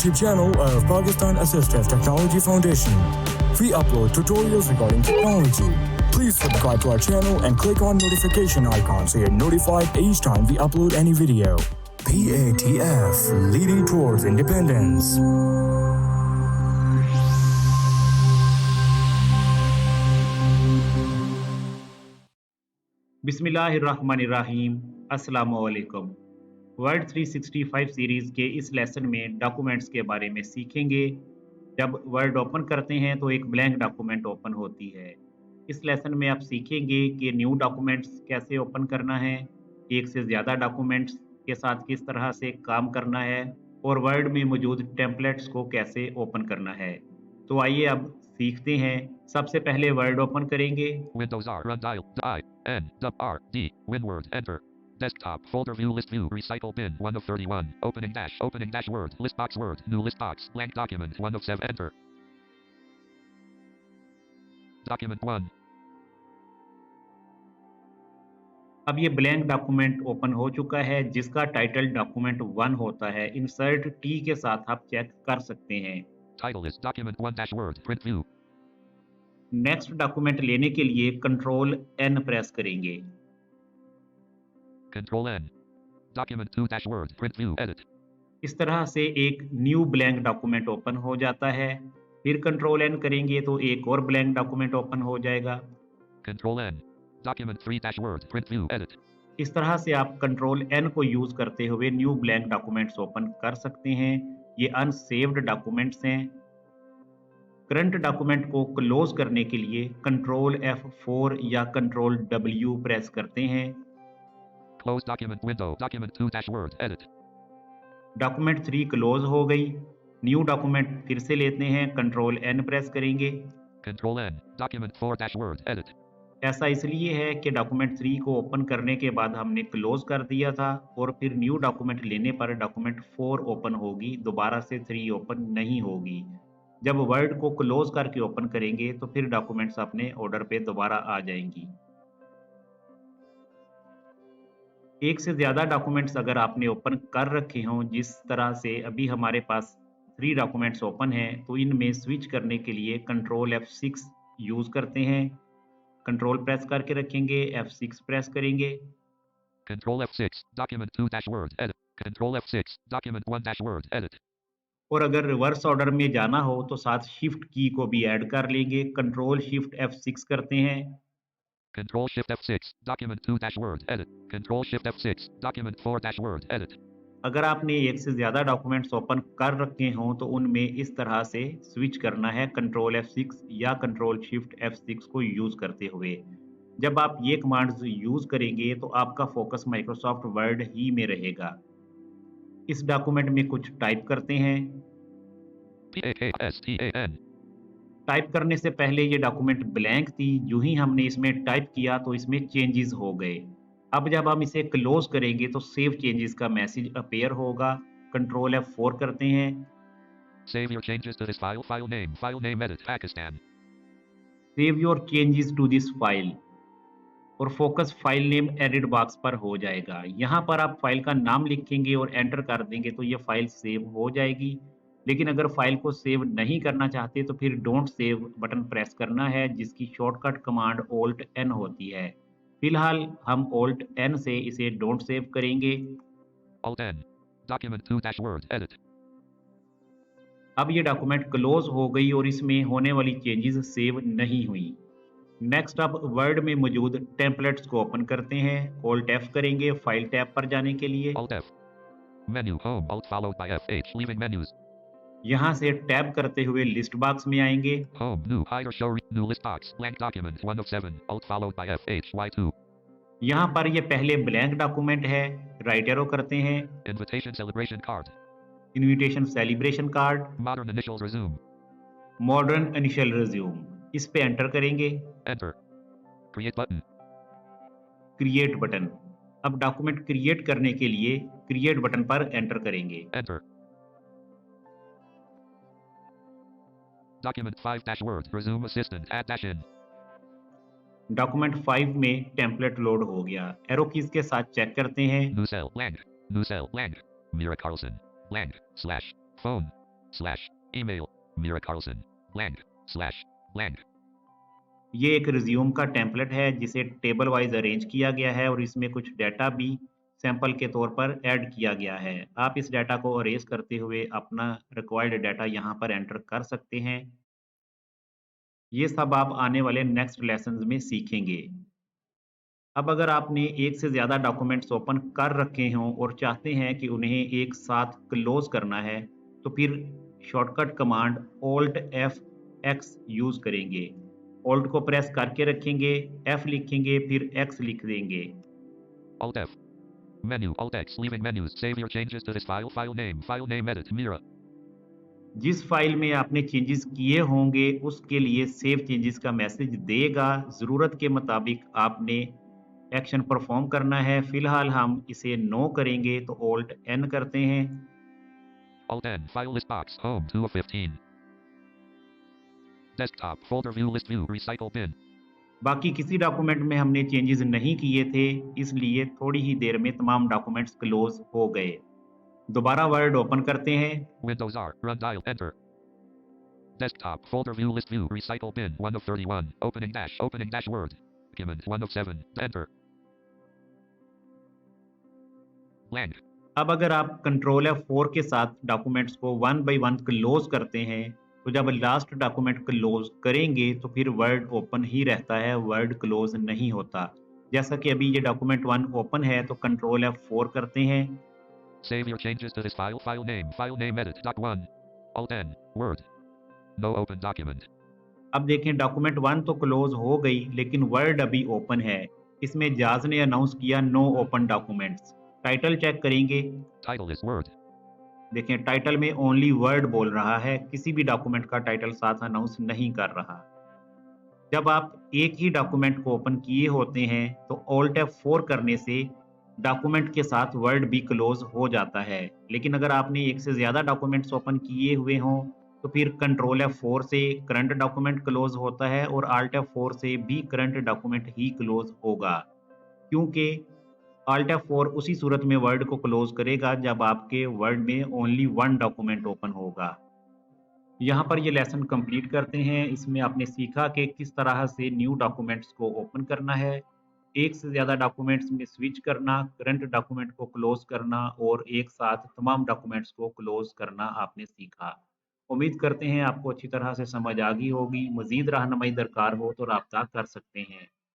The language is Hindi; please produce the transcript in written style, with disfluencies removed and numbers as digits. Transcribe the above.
YouTube channel of Pakistan Assistive Technology Foundation. We upload tutorials regarding technology. Please subscribe to our channel and click on notification icon so you're notified each time we upload any video. PATF, leading towards independence. बिस्मिल्लाहिर्रहमानिर्रहीम। अस्सलामुअलैकुम। वर्ड 365 सीरीज़ के इस लेसन में डॉक्यूमेंट्स के बारे में सीखेंगे। जब वर्ड ओपन करते हैं तो एक ब्लैंक डॉक्यूमेंट ओपन होती है। इस लेसन में आप सीखेंगे कि न्यू डॉक्यूमेंट्स कैसे ओपन करना है, एक से ज़्यादा डॉक्यूमेंट्स के साथ किस तरह से काम करना है और वर्ड में मौजूद टेम्पलेट्स को कैसे ओपन करना है। तो आइए अब सीखते हैं। सबसे पहले वर्ड ओपन करेंगे। Windows R run dial I N W R D WinWord enter desktop folder view list view recycle bin 1 of 31 opening dash word list box word new list box blank document 1 of 7 enter document 1 अब ये ब्लैंक डॉक्यूमेंट ओपन हो चुका है जिसका टाइटल डॉक्यूमेंट 1 होता है। इंसर्ट टी के साथ आप चेक कर सकते हैं। title is document 1 dash word print view next document लेने के लिए कंट्रोल एन प्रेस करेंगे। control N document 2 dash word print view edit इस तरह से एक न्यू ब्लैंक डॉक्यूमेंट ओपन हो जाता है। फिर कंट्रोल एन करेंगे तो एक और ब्लैंक डॉक्यूमेंट ओपन हो जाएगा। control N document 3 dash word print view edit इस तरह से आप कंट्रोल एन को यूज करते हुए न्यू ब्लैंक डॉक्यूमेंट्स ओपन कर सकते हैं। ये अनसेव्ड डॉक्यूमेंट्स हैं। करंट डॉक्यूमेंट को क्लोज करने के लिए कंट्रोल F4 या कंट्रोल W प्रेस करते हैं। close document window document 2 dash word edit document 3 close हो गई। न्यू डॉक्यूमेंट फिर से लेते हैं, कंट्रोल N प्रेस करेंगे। control N document 4 dash word edit ऐसा इसलिए है कि डॉक्यूमेंट 3 को ओपन करने के बाद हमने क्लोज कर दिया था और फिर न्यू डॉक्यूमेंट लेने पर डॉक्यूमेंट 4 ओपन होगी, दोबारा से 3 ओपन नहीं होगी। जब वर्ड को क्लोज करके ओपन करेंगे तो फिर डॉक्यूमेंट्स अपने ऑर्डर पे दोबारा आ जाएंगी। एक से ज़्यादा डॉक्यूमेंट्स अगर आपने ओपन कर रखे हों, जिस तरह से अभी हमारे पास 3 डॉक्यूमेंट्स ओपन हैं, तो इनमें स्विच करने के लिए कंट्रोल F6 यूज़ करते हैं। कंट्रोल प्रेस करके रखेंगे, F6 प्रेस करेंगे। control F6 document 2 dash word edit control F6 document 1 dash word edit और अगर रिवर्स ऑर्डर में जाना हो तो साथ शिफ्ट की को भी ऐड कर लेंगे। कंट्रोल शिफ्ट F6 करते हैं। control shift F6 document 2 dash word edit control shift F6 document 4 dash word edit अगर आपने एक से ज़्यादा डॉक्यूमेंट्स ओपन कर रखे हों तो उनमें इस तरह से स्विच करना है, कंट्रोल F6 या कंट्रोल शिफ्ट F6 को यूज़ करते हुए। जब आप ये कमांड्स यूज़ करेंगे तो आपका फोकस माइक्रोसॉफ्ट वर्ड ही में रहेगा। इस डॉक्यूमेंट में कुछ टाइप करते हैं। PAKSTAN टाइप करने से पहले ये डॉक्यूमेंट ब्लैंक थी, यूं ही हमने इसमें टाइप किया तो इसमें चेंजेस हो गए। अब जब हम इसे क्लोज करेंगे तो सेव चेंजेस का मैसेज अपीयर होगा। कंट्रोल F4 करते हैं। save your changes to this file name edit Pakistan save your changes to this file और focus file name edit box पर हो जाएगा। यहाँ पर आप फाइल का नाम लिखेंगे और एंटर कर देंगे तो ये फाइल सेव हो जाएगी। लेकिन अगर फाइल को सेव नहीं करना चाहते तो फिर डोंट सेव बटन प्रेस करना है, जिसकी शॉर्टकट कमांड Alt N होती है। फिलहाल हम Alt N से इसे डोंट सेव करेंगे। Alt N document 2 dash word edit अब ये डॉक्यूमेंट क्लोज हो गई और इसमें होने वाली चेंजेस सेव नहीं हुई। नेक्स्ट अब वर्ड में मौजूद टेम्पलेट्स को ओपन करते हैं। Alt F करेंगे फाइल टैब पर जाने के लिए। Alt F menu home alt followed by FH leaving menus यहाँ से टैब करते हुए लिस्ट बॉक्स में आएंगे। home new hide or show new list box blank document 1 of 7 alt followed by FH Y2 यहाँ पर ये पहले ब्लैंक डॉक्यूमेंट है, राइट एरो करते हैं। invitation celebration card invitation celebration card, modern initials resume modern initial resume, इस पे एंटर करेंगे। enter create button create button. अब डॉक्यूमेंट क्रिएट करने के लिए क्रिएट बटन पर एंटर करेंगे। enter document 5 dash word resume assistant add dash in document 5 में टेम्पलेट लोड हो गया। एरो कीज के साथ चेक करते हैं। new cell blank Mira Carlson blank slash phone slash email Mira Carlson blank slash blank. ये एक रिज्यूम का टेम्पलेट है जिसे टेबल वाइज अरेंज किया गया है और इसमें कुछ डाटा भी सैंपल के तौर पर ऐड किया गया है। आप इस डाटा को अरेज करते हुए अपना रिक्वायर्ड डाटा यहाँ पर एंटर कर सकते हैं। ये सब आप आने वाले नेक्स्ट लेसन्स में सीखेंगे। अब अगर आपने एक से ज़्यादा डॉक्यूमेंट्स ओपन कर रखे हों और चाहते हैं कि उन्हें एक साथ क्लोज करना है, तो फिर shortcut command Alt F(X) use करेंगे। Alt को प्रेस करके रखेंगे, F लिखेंगे, फिर X लिख देंगे। Alt F menu Alt X leaving menus save your changes to this file name edit Mira. जिस फाइल में आपने चेंजेस किए होंगे उसके लिए सेव चेंजेस का मैसेज देगा। ज़रूरत के मुताबिक आपने एक्शन परफॉर्म करना है। फिलहाल हम इसे नो करेंगे तो Alt N करते हैं। Alt N file list box home 2 of 15. Desktop folder view list view recycle bin. बाकी किसी डॉक्यूमेंट में हमने चेंजेस नहीं किए थे, इसलिए थोड़ी ही देर में तमाम डॉक्यूमेंट्स क्लोज हो गए। दोबारा वर्ड ओपन करते हैं। Windows R run dial enter. Desktop folder view list view recycle bin 1 of 31 opening dash word document 1 of 7 enter blank. अब अगर आप कंट्रोल F4 के साथ डॉक्यूमेंट्स को वन बाय वन क्लोज करते हैं, तो जब लास्ट डॉक्यूमेंट क्लोज करेंगे तो फिर वर्ड ओपन ही रहता है, वर्ड क्लोज नहीं होता। जैसा कि अभी ये डॉक्यूमेंट 1 ओपन है तो कंट्रोल F4 करते हैं। Save your changes to this file name edit doc1 Alt N word no open document. अब देखें डॉक्यूमेंट 1 तो क्लोज हो गई, लेकिन वर्ड अभी ओपन है। इसमें जाज ने अनाउंस किया no open documents. Title check करेंगे। Title is word. देखें टाइटल में ओनली वर्ड बोल रहा है, किसी भी डॉक्यूमेंट का टाइटल साथ अनाउंस नहीं कर रहा। जब आप एक ही डॉक्यूमेंट को ओपन किए होते हैं तो Alt F4 करने से डॉक्यूमेंट के साथ वर्ड भी क्लोज हो जाता है। लेकिन अगर आपने एक से ज़्यादा डॉक्यूमेंट्स ओपन किए हुए हों तो फिर कंट्रोल F4 से करंट डॉक्यूमेंट क्लोज होता है और Alt F4 से भी करंट डॉक्यूमेंट ही क्लोज होगा, क्योंकि Alt F4 उसी सूरत में वर्ड को क्लोज करेगा जब आपके वर्ड में ओनली वन डॉक्यूमेंट ओपन होगा। यहाँ पर ये लेसन कंप्लीट करते हैं। इसमें आपने सीखा कि किस तरह से न्यू डॉक्यूमेंट्स को ओपन करना है, एक से ज़्यादा डॉक्यूमेंट्स में स्विच करना, करंट डॉक्यूमेंट को क्लोज करना और एक साथ तमाम डॉक्यूमेंट्स को क्लोज करना आपने सीखा। उम्मीद करते हैं आपको अच्छी तरह से समझ आ गई होगी। मज़ीद रहनुमाई दरकार हो तो राब्ता कर सकते हैं।